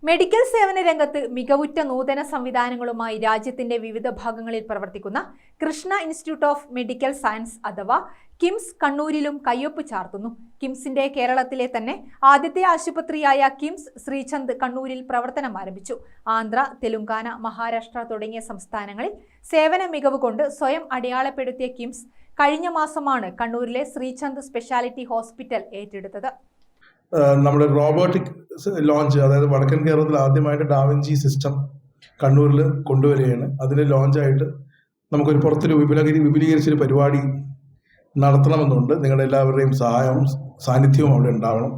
Medical സേവന രംഗത്ത് മികവുറ്റ നൂതന സംവിധാനങ്ങളുമായി രാജ്യത്തിന്റെ വിവിധ ഭാഗങ്ങളിൽ പ്രവർത്തിക്കുന്ന Krishna institute of medical science അഥവാ കിംസ് കണ്ണൂരിലും കയ്യൊപ്പ് ചാർത്തുന്നു. കിംസിന്റെ കേരളത്തിലെ തന്നെ ആദ്യത്തെ ആശുപത്രിയായ കിംസ് ശ്രീചന്ദ് കണ്ണൂരിൽ പ്രവർത്തനം ആരംഭിച്ചു. ആന്ധ്ര, തെലുങ്കാന, മഹാരാഷ്ട്ര തുടങ്ങിയ സംസ്ഥാനങ്ങളിൽ സേവന മികവ് കൊണ്ട് സ്വയം അടയാളപ്പെടുത്തിയ കിംസ് കഴിഞ്ഞ മാസമാണ് കണ്ണൂരിലെ ശ്രീചന്ദ് സ്പെഷ്യാലിറ്റി ഹോസ്പിറ്റൽ ഏറ്റെടുത്തത്. നമ്മുടെ റോബോട്ടിക് ലോഞ്ച്, അതായത് വടക്കൻ കേരളത്തിൽ ആദ്യമായിട്ട് ഡാവിഞ്ചി സിസ്റ്റം കണ്ണൂരിൽ കൊണ്ടുവരികയാണ്. അതിന് ലോഞ്ചായിട്ട് നമുക്കൊരു പുറത്തൊരു വിപുലീകരിച്ചൊരു പരിപാടി നടത്തണമെന്നുണ്ട്. നിങ്ങളുടെ എല്ലാവരുടെയും സഹായവും സാന്നിധ്യവും അവിടെ ഉണ്ടാവണം.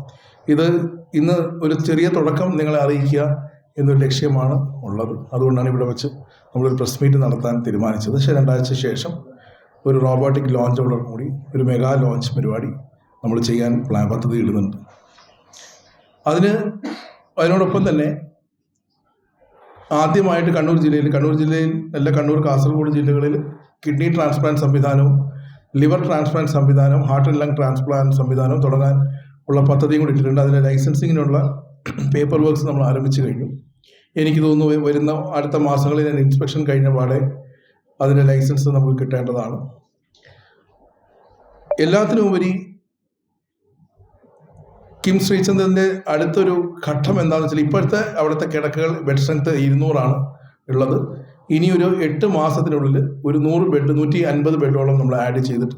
ഇത് ഇന്ന് ഒരു ചെറിയ തുടക്കം നിങ്ങളെ അറിയിക്കുക എന്നൊരു ലക്ഷ്യമാണ് ഉള്ളത്. അതുകൊണ്ടാണ് ഇവിടെ വെച്ച് നമ്മളൊരു പ്രസ് മീറ്റ് നടത്താൻ തീരുമാനിച്ചത്. 2 ആഴ്ച ശേഷം ഒരു റോബോട്ടിക് ലോഞ്ചോടുകൂടി ഒരു മെഗാ ലോഞ്ച് പരിപാടി നമ്മൾ ചെയ്യാൻ പദ്ധതി ഇടുന്നുണ്ട്. അതിനോടൊപ്പം തന്നെ ആദ്യമായിട്ട് കണ്ണൂർ ജില്ലയിൽ അല്ല, കണ്ണൂർ, കാസർഗോഡ് ജില്ലകളിൽ കിഡ്നി ട്രാൻസ്പ്ലാന്റ് സംവിധാനവും ലിവർ ട്രാൻസ്പ്ലാന്റ് സംവിധാനവും ഹാർട്ട് ആൻഡ് ലങ് ട്രാൻസ്പ്ലാന്റ് സംവിധാനവും തുടങ്ങാൻ ഉള്ള പദ്ധതിയും കൂടി ഇട്ടിട്ടുണ്ട്. അതിൻ്റെ ലൈസൻസിങ്ങിനുള്ള പേപ്പർ വർക്ക്സ് നമ്മൾ ആരംഭിച്ചു കഴിഞ്ഞു. എനിക്ക് തോന്നുന്നു വരുന്ന അടുത്ത മാസങ്ങളിൽ ഇൻസ്പെക്ഷൻ കഴിഞ്ഞ പാടെ അതിൻ്റെ ലൈസൻസ് നമുക്ക് കിട്ടേണ്ടതാണ്. എല്ലാത്തിനുമുപരി കിംസ് ശ്രീചന്ദിൻ്റെ അടുത്തൊരു ഘട്ടം എന്താണെന്ന് വെച്ചാൽ, ഇപ്പോഴത്തെ അവിടുത്തെ കിടക്കകൾ ബെഡ് സ്ട്രെങ്ത് 200 ഉള്ളത്. ഇനിയൊരു 8 മാസത്തിനുള്ളിൽ ഒരു 100 ബെഡ്, 150 ബെഡോളം നമ്മൾ ആഡ് ചെയ്തിട്ട്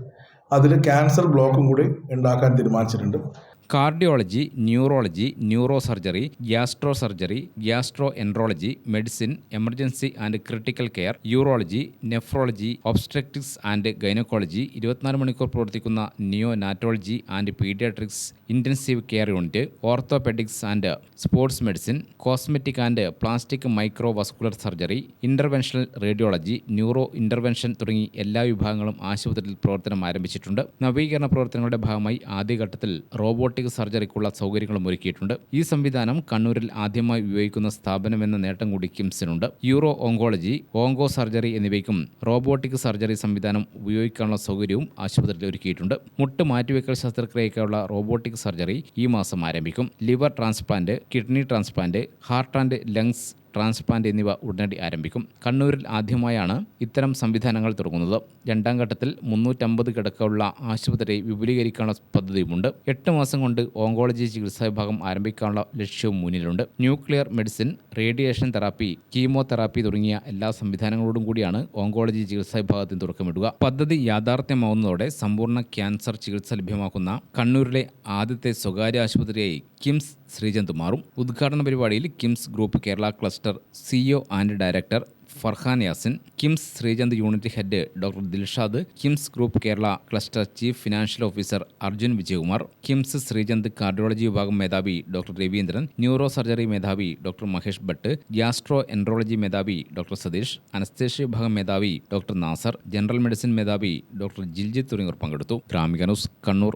അതിൽ ക്യാൻസർ ബ്ലോക്കും കൂടി ഉണ്ടാക്കാൻ തീരുമാനിച്ചിട്ടുണ്ട്. Cardiology, neurology, neurosurgery, gastro surgery, gastroenterology, medicine, emergency and critical care, urology, nephrology, obstetrics and gynaecology, 24 മണിക്കൂർ പ്രവർത്തിക്കുന്ന neonatology and paediatrics intensive care unit, orthopaedics and sports medicine, cosmetic and plastic microvascular surgery, interventional radiology, neuro intervention തുടങ്ങി എല്ലാ വിഭാഗങ്ങളും ആശുപത്രിയിൽ പ്രവർത്തനം ആരംഭിച്ചിട്ടുണ്ട്. നവീകരണ പ്രവർത്തനങ്ങളുടെ ഭാഗമായി ആദ്യഘട്ടത്തിൽ റോബോട്ടിക് സർജറിക്കുള്ള സൗകര്യങ്ങളും ഒരുക്കിയിട്ടുണ്ട്. ഈ സംവിധാനം കണ്ണൂരിൽ ആദ്യമായി ഉപയോഗിക്കുന്ന സ്ഥാപനമെന്ന നേട്ടം കൂടി കിംസിനുണ്ട്. യൂറോ ഓങ്കോളജി, ഓങ്കോ സർജറി എന്നിവയ്ക്കും റോബോട്ടിക് സർജറി സംവിധാനം ഉപയോഗിക്കാനുള്ള സൗകര്യവും ആശുപത്രിയിൽ ഒരുക്കിയിട്ടുണ്ട്. മുട്ട് മാറ്റിവെക്കൽ ശസ്ത്രക്രിയയ്ക്കുള്ള റോബോട്ടിക് സർജറി ഈ മാസം ആരംഭിക്കും. Liver transplant, kidney transplant, heart and lungs transplant എന്നിവ ഉടനടി ആരംഭിക്കും. കണ്ണൂരിൽ ആദ്യമായാണ് ഇത്തരം സംവിധാനങ്ങൾ തുടങ്ങുന്നത്. 2ാം ഘട്ടത്തിൽ 350 കിടക്കയുള്ള ആശുപത്രി വിപുലീകരിക്കാനുള്ള പദ്ധതിയുമുണ്ട്. 8 മാസം കൊണ്ട് ഓങ്കോളജി ചികിത്സാ വിഭാഗം ആരംഭിക്കാനുള്ള ലക്ഷ്യവും മുന്നിലുണ്ട്. Nuclear medicine, radiation therapy, chemotherapy തുടങ്ങിയ എല്ലാ സംവിധാനങ്ങളോടും കൂടിയാണ് ഓങ്കോളജി ചികിത്സാ വിഭാഗത്തിന് തുടക്കമിടുക. പദ്ധതി യാഥാർത്ഥ്യമാവുന്നതോടെ സമ്പൂർണ്ണ ക്യാൻസർ ചികിത്സ ലഭ്യമാക്കുന്ന കണ്ണൂരിലെ ആദ്യത്തെ സ്വകാര്യ ആശുപത്രിയായി കിംസ് ശ്രീചന്ദ് മാറും. ഉദ്ഘാടന പരിപാടിയിൽ KIMS group Kerala cluster CEO and director Farhan Yasin, KIMS Sreechand unit head doctor Dilshad, KIMS group Kerala cluster chief financial officer Arjun Vijayakumar, KIMS Sreechand cardiology വിഭാഗം മേധാവി ഡോക്ടർ രവീന്ദ്രൻ, ന്യൂറോ സർജറി മേധാവി doctor Mahesh Bhat, gastroenterology മേധാവി ഡോക്ടർ സതീഷ്, അനസ്തേഷ്യ വിഭാഗം മേധാവി ഡോക്ടർ നാസർ, ജനറൽ മെഡിസിൻ മേധാവി ഡോക്ടർ ജിൽജിത്ത് തുടങ്ങിയവർ പങ്കെടുത്തു. ഗ്രാമിക ന്യൂസ്, കണ്ണൂർ.